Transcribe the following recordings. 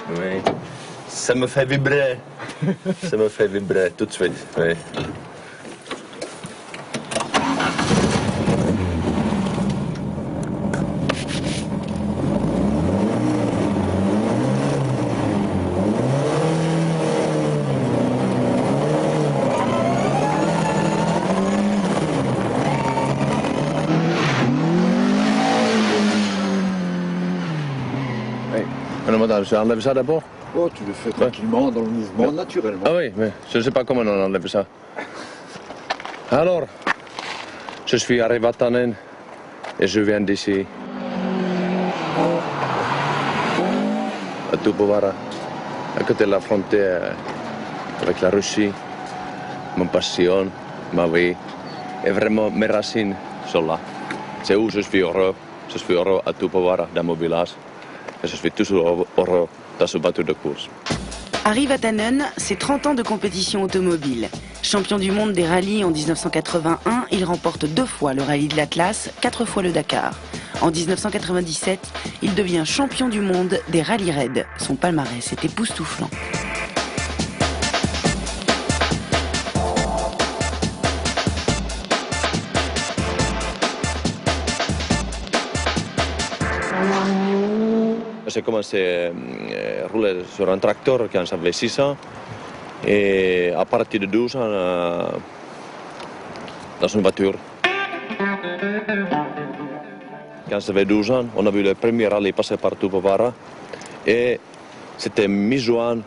Oui. Ça me fait vibrer. Ça me fait vibrer tout de suite. Oui. Je enlève ça d'abord. Oh, tu le fais tranquillement, dans le mouvement, naturellement. Ah oui, mais je ne sais pas comment on enlève ça. Alors, je suis à Rivatanen et je viens d'ici. À Tupovara, à côté de la frontière avec la Russie. Mon passion, ma vie, et vraiment mes racines sont là. C'est où je suis heureux. Je suis heureux à Tupovara, dans mon village. Et je suis toujours heureux dans ce bateau de course. Harri Vatanen, c'est 30 ans de compétition automobile. Champion du monde des rallyes en 1981, il remporte 2 fois le rallye de l'Atlas, 4 fois le Dakar. En 1997, il devient champion du monde des rallyes raids. Son palmarès est époustouflant. J'ai commencé à rouler sur un tracteur quand j'avais 6 ans et à partir de 12 ans dans une voiture. Quand j'avais 12 ans, on a vu le premier rallye passer par Tupovara et c'était mi-juin.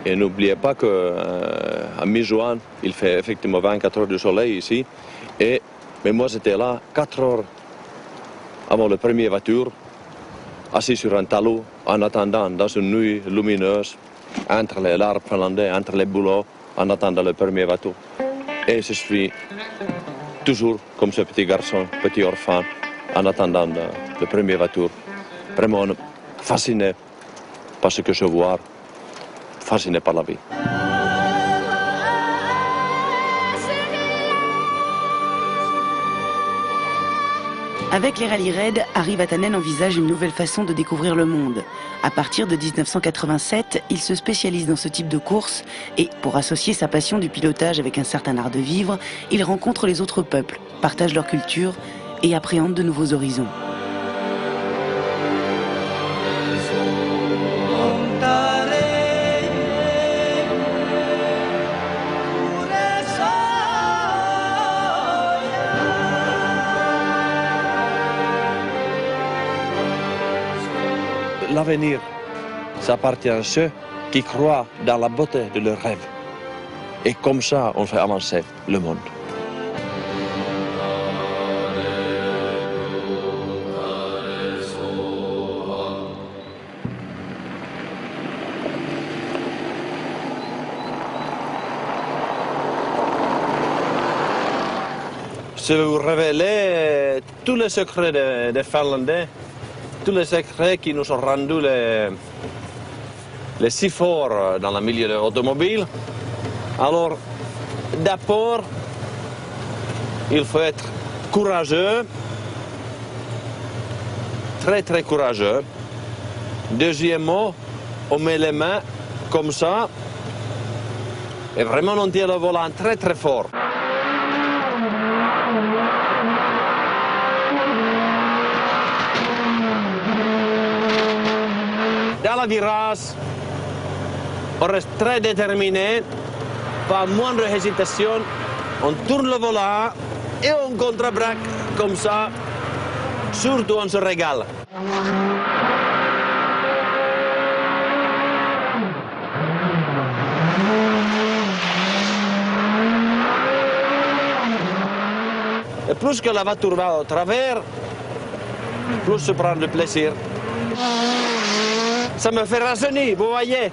Et n'oubliez pas qu'à mi-juin, il fait effectivement 24 heures de soleil ici. Mais moi j'étais là 4 heures avant la première voiture, assis sur un talus, en attendant dans une nuit lumineuse, entre les arbres finlandais, entre les bouleaux, en attendant le premier bateau. Et je suis toujours comme ce petit garçon, petit orphan, en attendant le premier bateau. Vraiment fasciné par ce que je vois, fasciné par la vie. Avec les rallyes raids, Harri Vatanen envisage une nouvelle façon de découvrir le monde. À partir de 1987, il se spécialise dans ce type de course et, pour associer sa passion du pilotage avec un certain art de vivre, il rencontre les autres peuples, partage leur culture et appréhende de nouveaux horizons. L'avenir, ça appartient à ceux qui croient dans la beauté de leurs rêves. Et comme ça, on fait avancer le monde. Je vais vous révéler tous les secrets des Finlandais. Tous les secrets qui nous ont rendus les si forts dans le milieu de l'automobile. Alors, d'abord, il faut être courageux, très très courageux. Deuxièmement, on met les mains comme ça et vraiment on tient le volant très très fort. Dans la virage, on reste très déterminé, pas moindre hésitation, on tourne le volant et on contre-braque comme ça, surtout on se régale. Et plus que la voiture va au travers, plus je prends du plaisir. Ça me fait rajeunir, vous voyez.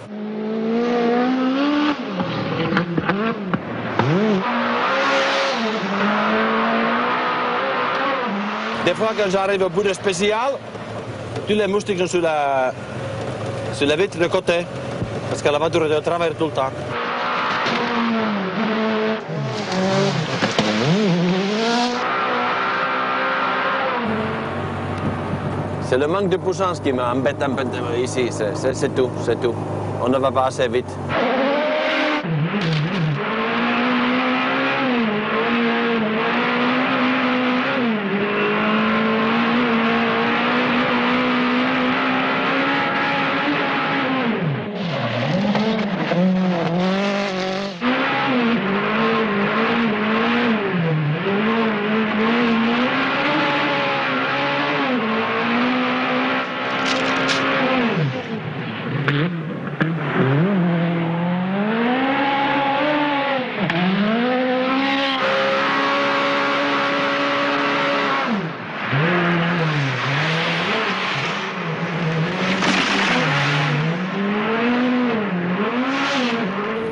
Des fois, quand j'arrive au bout de spécial, tous les moustiques sont sur la vitre de côté, parce que la voiture est au travers tout le temps. C'est le manque de puissance qui m'embête un peu ici, c'est tout, c'est tout. On ne va pas assez vite.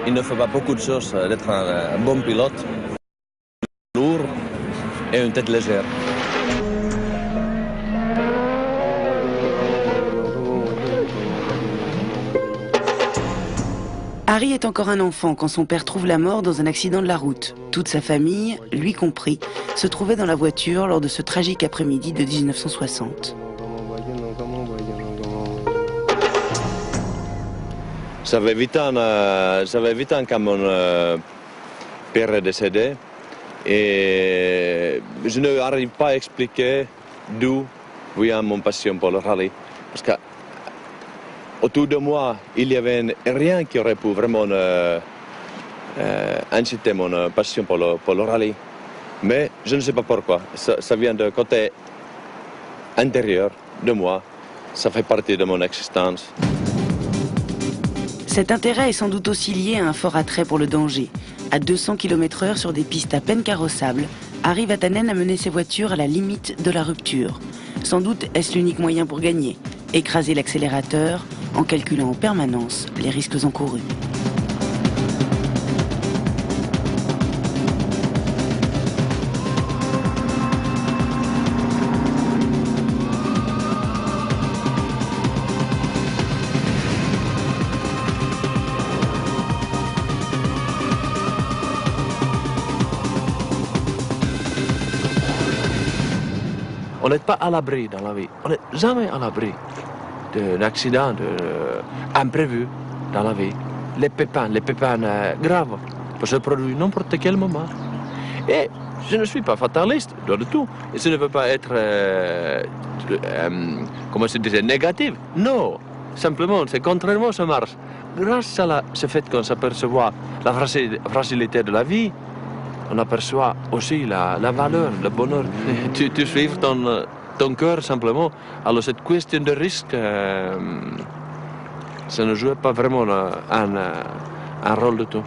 Il ne faut pas beaucoup de choses d'être un bon pilote, lourd et une tête légère. Harry est encore un enfant quand son père trouve la mort dans un accident de la route. Toute sa famille, lui compris, se trouvait dans la voiture lors de ce tragique après-midi de 1960. Ça fait 8 ans quand mon père est décédé et je n'arrive pas à expliquer d'où vient mon passion pour le rallye. Parce qu'autour de moi, il n'y avait rien qui aurait pu vraiment inciter mon passion pour le rallye. Mais je ne sais pas pourquoi. Ça vient du côté intérieur de moi. Ça fait partie de mon existence. Cet intérêt est sans doute aussi lié à un fort attrait pour le danger. À 200 km/h sur des pistes à peine carrossables, Harry Vatanen a mené ses voitures à la limite de la rupture. Sans doute est-ce l'unique moyen pour gagner, écraser l'accélérateur en calculant en permanence les risques encourus. On n'est pas à l'abri dans la vie. On n'est jamais à l'abri d'un accident imprévu dans la vie. Les pépins graves peuvent se produire n'importe quel moment. Et je ne suis pas fataliste du tout. Et ce ne veut pas être, comment se disait, négatif. Non, simplement, c'est contrairement ça marche. Grâce à ce fait qu'on s'aperçoit la fragilité de la vie, on aperçoit aussi la valeur, le bonheur. Tu suives ton cœur simplement. Alors cette question de risque, ça ne joue pas vraiment un rôle du tout.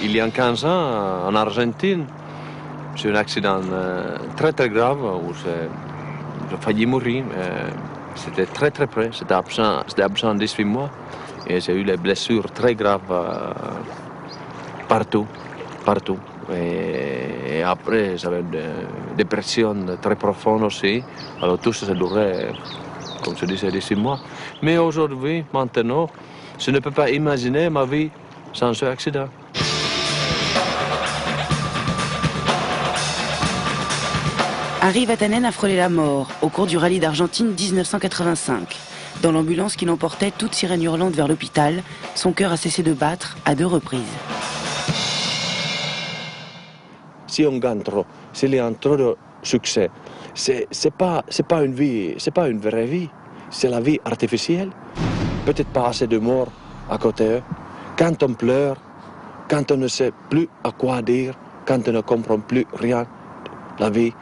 Il y a 15 ans, en Argentine, c'est un accident très très grave où j'ai failli mourir. C'était très très près, c'était absent 18 mois. Et j'ai eu des blessures très graves partout. Et après, j'avais une dépression très profonde aussi. Alors tout ça durait, comme je disais, 18 mois. Mais aujourd'hui, maintenant, je ne peux pas imaginer ma vie sans ce accident. Harry Vatanen a frôlé la mort au cours du rallye d'Argentine 1985. Dans l'ambulance qui l'emportait, toute sirène hurlante vers l'hôpital, son cœur a cessé de battre à 2 reprises. Si on gagne trop, s'il y a trop de succès, c'est pas une vie, c'est pas une vraie vie, c'est la vie artificielle. Peut-être pas assez de morts à côté. Quand on pleure, quand on ne sait plus à quoi dire, quand on ne comprend plus rien, la vie,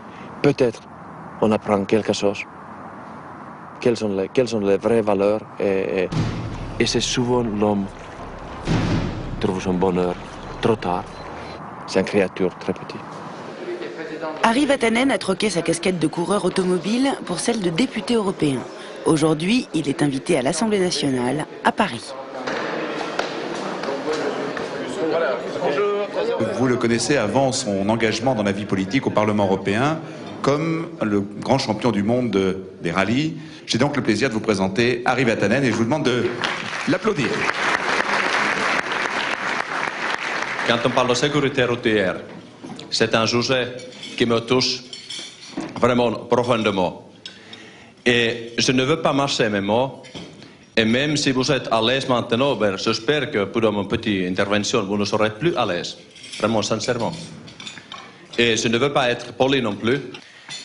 peut-être on apprend quelque chose. Quelles sont les vraies valeurs et c'est souvent l'homme qui trouve son bonheur trop tard. C'est une créature très petite. Harry Vatanen a troqué sa casquette de coureur automobile pour celle de député européen. Aujourd'hui, il est invité à l'Assemblée nationale à Paris. Vous le connaissez avant son engagement dans la vie politique au Parlement européen. comme le grand champion du monde des rallyes. J'ai donc le plaisir de vous présenter Harry Vatanen et je vous demande de l'applaudir. Quand on parle de sécurité routière, c'est un sujet qui me touche vraiment profondément. Et je ne veux pas marcher mes mots. Et même si vous êtes à l'aise maintenant, j'espère que pendant mon petite intervention, vous ne serez plus à l'aise. Vraiment, sincèrement. Et je ne veux pas être poli non plus.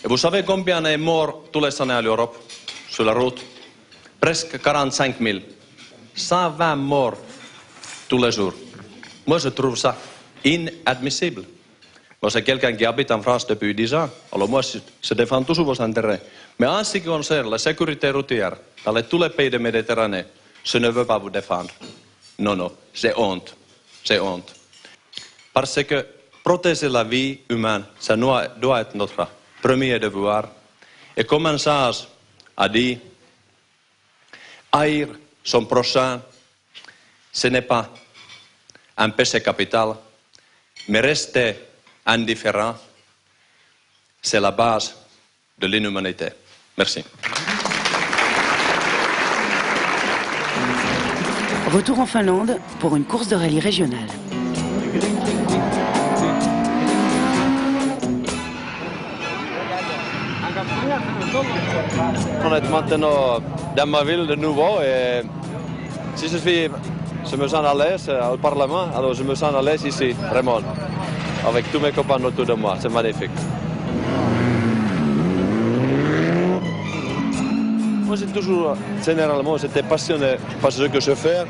Et vous savez combien est mort tous les années en Europe sur la route? Presque 45 000. 120 morts tous les jours. Moi, je trouve ça inadmissible. Moi, c'est quelqu'un qui habite en France depuis 10 ans. Alors moi, je défends toujours vos intérêts. Mais en ce qui concerne la sécurité routière dans tous les pays de Méditerranée, je ne veux pas vous défendre. Non, non, c'est honte. C'est honte. Parce que protéger la vie humaine, ça doit être notre premier devoir. Et comme un sage a dit, haïr son prochain, ce n'est pas un péché capital, mais rester indifférent, c'est la base de l'inhumanité. Merci. Retour en Finlande pour une course de rallye régionale. On est maintenant dans ma ville de nouveau et si je me sens à l'aise au Parlement, alors je me sens à l'aise ici, vraiment, avec tous mes copains autour de moi, c'est magnifique. Moi, j'ai toujours, généralement, j'étais passionné par ce que je fais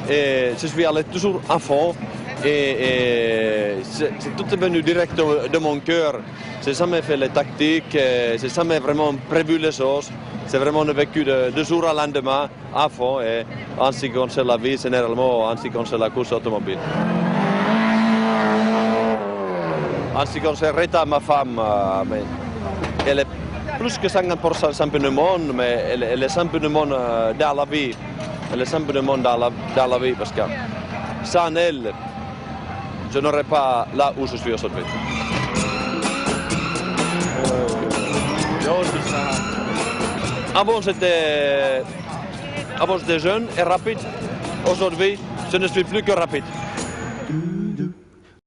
et je suis allé toujours à fond et c'est tout venu direct de mon cœur. J'ai jamais fait les tactiques, j'ai jamais vraiment prévu les choses. C'est vraiment vécu de jour au lendemain à fond et en ce qui concerne la vie, généralement, en ce qui concerne la course automobile. En ce qui concerne Rita, ma femme, elle est plus que 50% champion du monde, mais elle est champion du monde dans la vie. Elle est champion du monde dans la vie parce que sans elle, je n'aurais pas là où je suis aujourd'hui. Avant j'étais jeune et rapide. Aujourd'hui, je ne suis plus que rapide.